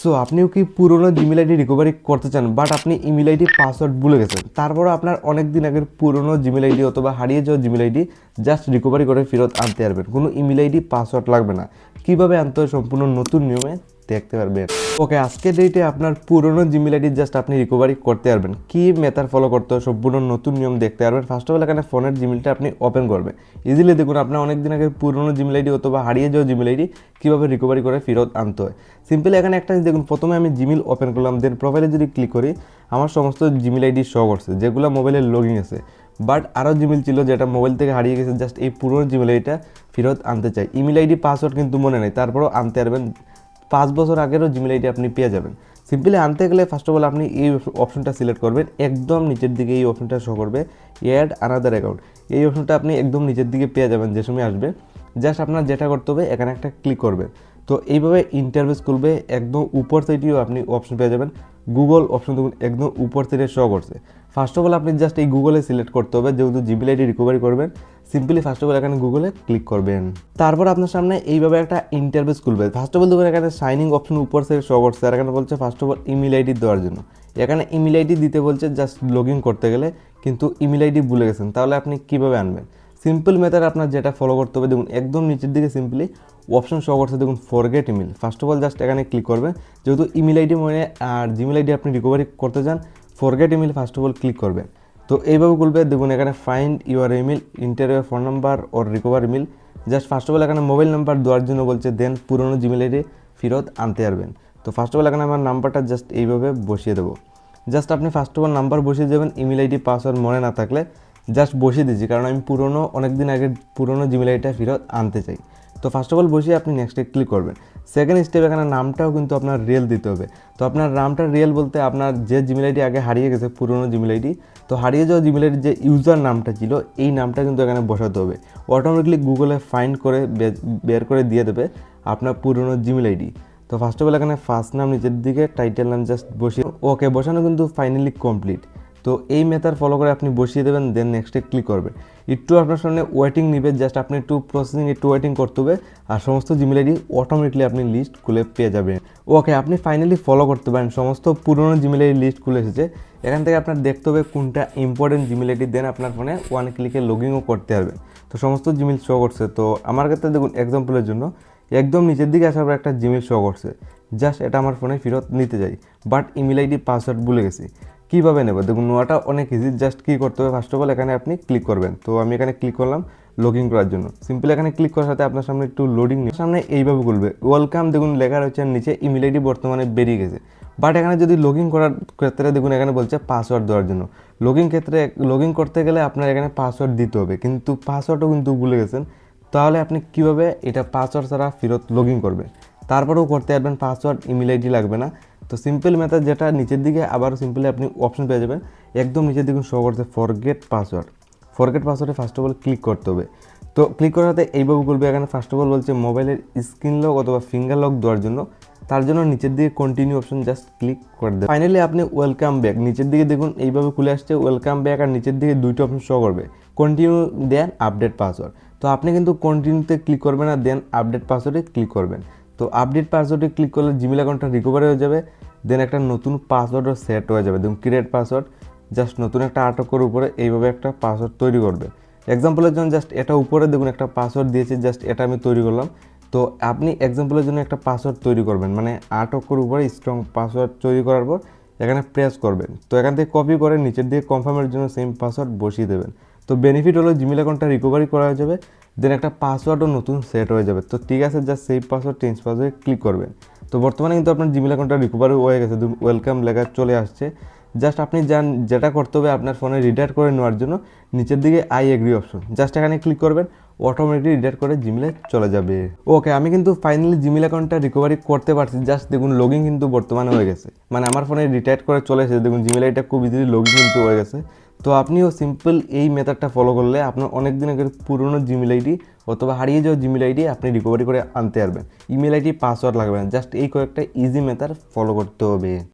So আপনিও কি পুরনো জিমেল আইডি রিকভারি করতে চান, বাট আপনি ইমেল আইডি পাসওয়ার্ড ভুলে গেছেন। তারপরে আপনার অনেক দিন আগের পুরনো জিমেল আইডি অথবা হারিয়ে যাওয়া জিমেল আইডি জাস্ট রিকভারি করে ফেরত আনতে পারবেন। কোনো ইমেল আইডি পাসওয়ার্ড লাগবে না। কীভাবে আনতে হয় সম্পূর্ণ নতুন নিয়মে দেখতে পারবেন। ওকে, আজকের ডেটে আপনার পুরনো জিমেল আইডি জাস্ট আপনি রিকভারি করতে পারবেন। কী মেথড ফলো করতে হয় সম্পূর্ণ নতুন নিয়ম দেখতে পারবেন। ফার্স্ট অফ অল এখানে ফোনের জিমেলটা আপনি ওপেন করবেন। ইজিলি দেখুন আপনার অনেক দিন আগের পুরনো জিমেল আইডি অথবা হারিয়ে যাওয়া জিমেল আইডি কীভাবে রিকভারি করে ফেরত আনতে হয়। সিম্পলি এখানে একটা দেখুন, প্রথমে আমি জিমেল ওপেন করলাম, দেন প্রোফাইলে যদি ক্লিক করি আমার সমস্ত জিমেল আইডি শো করছে যেগুলো মোবাইলের লগইন আছে। বাট আরও জিমেল ছিল যেটা মোবাইল থেকে হারিয়ে গেছে, জাস্ট এই পুরনো জিমেল আইডিটা ফেরত আনতে চাই। ইমেল আইডি পাসওয়ার্ড কিন্তু মনে নেই, তারপরেও আনতে পারবেন। 5 বছর আগেরও জিমেল আইডি আপনি পেয়ে যাবেন। সিম্পলি আনতে গেলে ফার্স্ট অফ অল আপনি এই অপশনটা সিলেক্ট করবেন। একদম নিচের দিকে এই অপশনটা শো করবে, অ্যাড আনাদার অ্যাকাউন্ট। এই অপশনটা আপনি একদম নিচের দিকে পেয়ে যাবেন যে সময় আসবে। জাস্ট আপনার যেটা করতে হবে এখানে একটা ক্লিক করবেন। তো এইভাবে ইন্টারফেস খুলবে। একদম উপর সাইডেও আপনি অপশন পেয়ে যাবেন, গুগল অপশন দেখুন একদম উপর সাইডে শো করছে। ফার্স্ট অফ অল আপনি জাস্ট এই গুগলে সিলেক্ট করতে হবে, যেহেতু জিমেল আইডি রিকভারি করবেন। সিম্পলি ফার্স্ট অফ অল এখানে গুগলে ক্লিক করবেন। তারপর আপনার সামনে এইভাবে একটা ইন্টারফেস খুলবে। ফার্স্ট অফ অল দেখুন এখানে সাইনিং অপশন উপর সাইডে শো করছে, আর এখানে বলছে first of all email ID দেওয়ার জন্য। এখানে ইমেল আইডি দিতে বলছে জাস্ট লগ ইন করতে গেলে, কিন্তু ইমেল আইডি ভুলে গেছেন। তাহলে আপনি কীভাবে আনবেন? সিম্পল মেথড আপনার যেটা ফলো করতে হবে, দেখুন একদম নিচের দিকে সিম্পলি অপশন শো করছে দেখুন forget email. First of all just এখানে ক্লিক করবেন। যেহেতু ইমেল আইডি মনে আর জিমেল আইডি আপনি রিকভারি করতে চান, forget email first of all click করবেন। তো এইভাবে খুলবে। দেখুন এখানে find your email, inter your phone number or recover email. Just first of all এখানে মোবাইল নাম্বার দেওয়ার জন্য বলছে, দেন পুরনো জিমেল আইডি ফেরত আনতে পারবেন। তো ফার্স্ট অফ অল এখানে আমার নাম্বারটা জাস্ট এইভাবে বসিয়ে দেবো। জাস্ট আপনি ফার্স্ট অফ অল নাম্বার বসিয়ে দেবেন। ইমেল আইডি পাসওয়ার্ড মনে না থাকলে জাস্ট বসিয়ে দিচ্ছি, কারণ আমি অনেক দিন আগে পুরনো জিমেল আইডিটা ফেরত আনতে চাই। তো ফার্স্ট অফ অল বসিয়ে আপনি নেক্সটে ক্লিক করবেন। সেকেন্ড স্টেপ এখানে নামটাও কিন্তু আপনার রিয়েল দিতে হবে। তো আপনার নামটা রিয়েল বলতে আপনার যে জিমেল আইডি আগে হারিয়ে গেছে পুরনো জিমেল আইডি, তো হারিয়ে যাওয়া জিমেল আইডির যে ইউজার নামটা ছিল এই নামটা কিন্তু এখানে বসাতে হবে। অটোমেটিকলি গুগলে ফাইন্ড করে বের করে দিয়ে দেবে আপনার পুরনো জিমেল আইডি। তো ফার্স্ট অফ অল এখানে ফার্স্ট নাম নিচের দিকে, টাইটেল নাম জাস্ট বসিয়ে ওকে বসানো কিন্তু ফাইনালি কমপ্লিট। তো এই মেথড ফলো করে আপনি বসিয়ে দেবেন, দেন নেক্সটে ক্লিক করবেন। একটু আপনার সামনে ওয়েটিং নিবে, জাস্ট আপনি একটু প্রসেসিং একটু ওয়েটিং করতে হবে, আর সমস্ত জিমেল আইডি অটোমেটিকলি আপনি লিস্ট খুলে পেয়ে যাবেন। ওকে, আপনি ফাইনালি ফলো করতে পারেন। সমস্ত পুরনো জিমেল আইডি লিস্ট খুলে এসেছে। এখান থেকে আপনার দেখতে হবে কোনটা ইম্পর্টেন্ট জিমেল আইডি, দেন আপনার ফোনে ওয়ান ক্লিকে লগ ইনও করতে পারবেন। তো সমস্ত জিমেল শো করছে। তো আমার ক্ষেত্রে দেখুন এক্সাম্পলের জন্য একদম নিচের দিকে আসার পর একটা জিমেল শো করছে। জাস্ট এটা আমার ফোনে ফেরত নিতে যাই, বাট ইমেল আইডি পাসওয়ার্ড ভুলে গেছি। কীভাবে নেব? দেখুন নেওয়াটা অনেক ইজি। জাস্ট কী করতে হবে, ফার্স্ট অফ অল এখানে আপনি ক্লিক করবেন। তো আমি এখানে ক্লিক করলাম লগ ইন করার জন্য। সিম্পল এখানে ক্লিক করার সাথে আপনার সামনে একটু লোডিং নিয়ে সামনে এইভাবে খুলবে। ওয়েলকাম দেখুন লেখা রয়েছে, নিচে ইমেল আইডি বর্তমানে বেরিয়ে গেছে। বাট এখানে যদি লগ ইন করার ক্ষেত্রে দেখুন এখানে বলছে পাসওয়ার্ড দেওয়ার জন্য। লগ ইন করতে গেলে আপনার এখানে পাসওয়ার্ড দিতে হবে, কিন্তু পাসওয়ার্ডও কিন্তু ভুলে গেছেন। তাহলে আপনি কীভাবে এটা পাসওয়ার্ড ছাড়া ফেরত লগ ইন করবেন? তারপরেও করতে পারবেন, পাসওয়ার্ড ইমেল আইডি লাগবে না। তো সিম্পল মেথড যেটা নিচের দিকে আবারও সিম্পলি আপনি অপশন পেয়ে যাবেন। একদম নিচের দিকে শো করছে ফরগেট পাসওয়ার্ড। ফরগেট পাসওয়ার্ডে ফার্স্ট অফ অল ক্লিক করতে হবে। তো ক্লিক করার সাথে এইভাবে করবে। এখানে ফার্স্ট অফ অল বলছে মোবাইলের স্ক্রিন লক অথবা ফিঙ্গার লক দেওয়ার জন্য, তার জন্য নিচের দিকে কন্টিনিউ অপশন জাস্ট ক্লিক করে দেবেন। ফাইনালি আপনি ওয়েলকাম ব্যাক নিচের দিকে দেখুন এইভাবে খুলে আসছে ওয়েলকাম ব্যাক, আর নিচের দিকে দুইটা অপশন শো করবে, কন্টিনিউ দেন আপডেট পাসওয়ার্ড। তো আপনি কিন্তু কন্টিনিউতে ক্লিক করবেন না, দেন আপডেট পাসওয়ার্ডে ক্লিক করবেন। তো আপডেট পাসওয়ার্ডে ক্লিক করলে জিমেল অ্যাকাউন্টটা রিকভারি হয়ে যাবে, দেন একটা নতুন পাসওয়ার্ডও সেট হয়ে যাবে। দেখুন ক্রিয়েট পাসওয়ার্ড, জাস্ট নতুন একটা আটকের উপরে এইভাবে একটা পাসওয়ার্ড তৈরি করবে। এক্সাম্পলের জন্য জাস্ট এটা উপরে দেখুন একটা পাসওয়ার্ড দিয়েছে, জাস্ট এটা আমি তৈরি করলাম। তো আপনি এক্সাম্পলের জন্য একটা পাসওয়ার্ড তৈরি করবেন, মানে আটকের উপরে স্ট্রং পাসওয়ার্ড তৈরি করার পর এখানে প্রেস করবেন। তো এখান থেকে কপি করে নিচের দিকে কনফার্মের জন্য সেম পাসওয়ার্ড বসিয়ে দেবেন। তো বেনিফিট হলো জিমেল অ্যাকাউন্টটা রিকভারি করা হয়ে যাবে, দেন একটা পাসওয়ার্ডও নতুন সেট হয়ে যাবে। তো ঠিক আছে, জাস্ট সেভ পাসওয়ার্ড চেঞ্জ পাসওয়ার্ডে ক্লিক করবেন। তো বর্তমানে কিন্তু আপনার জিমেল অ্যাকাউন্টটা রিকভারি হয়ে গেছে, ওয়েলকাম লেখা চলে আসছে। জাস্ট আপনি যেটা করতে হবে আপনার ফোনে রিডাইরেক্ট করে নেওয়ার জন্য নিচের দিকে আই এগ্রি অপশন, জাস্ট এখানে ক্লিক করবেন, অটোমেটিকলি রিডাইরেক্ট করে জিমেলে চলে যাবে। ওকে, আমি কিন্তু ফাইনালি জিমেল অ্যাকাউন্টটা রিকভারি করতে পারছি। জাস্ট দেখুন লগ ইন কিন্তু বর্তমানে হয়ে গেছে, মানে আমার ফোনে রিটায়ার করে চলে এসেছে। দেখুন জিমেল আইডিটা খুব ইজিলি লগ ইন কিন্তু হয়ে গেছে। তো আপনিও সিম্পল এই মেথডটা ফলো করলে আপনার অনেক দিন আগের পুরনো জিমেল আইডি অথবা হারিয়ে যাওয়া জিমেল আইডি আপনি রিকভারি করে আনতে পারবেন। ইমেল আইডি পাসওয়ার্ড লাগবে না, জাস্ট এই কয়েকটা ইজি মেথড ফলো করতে হবে।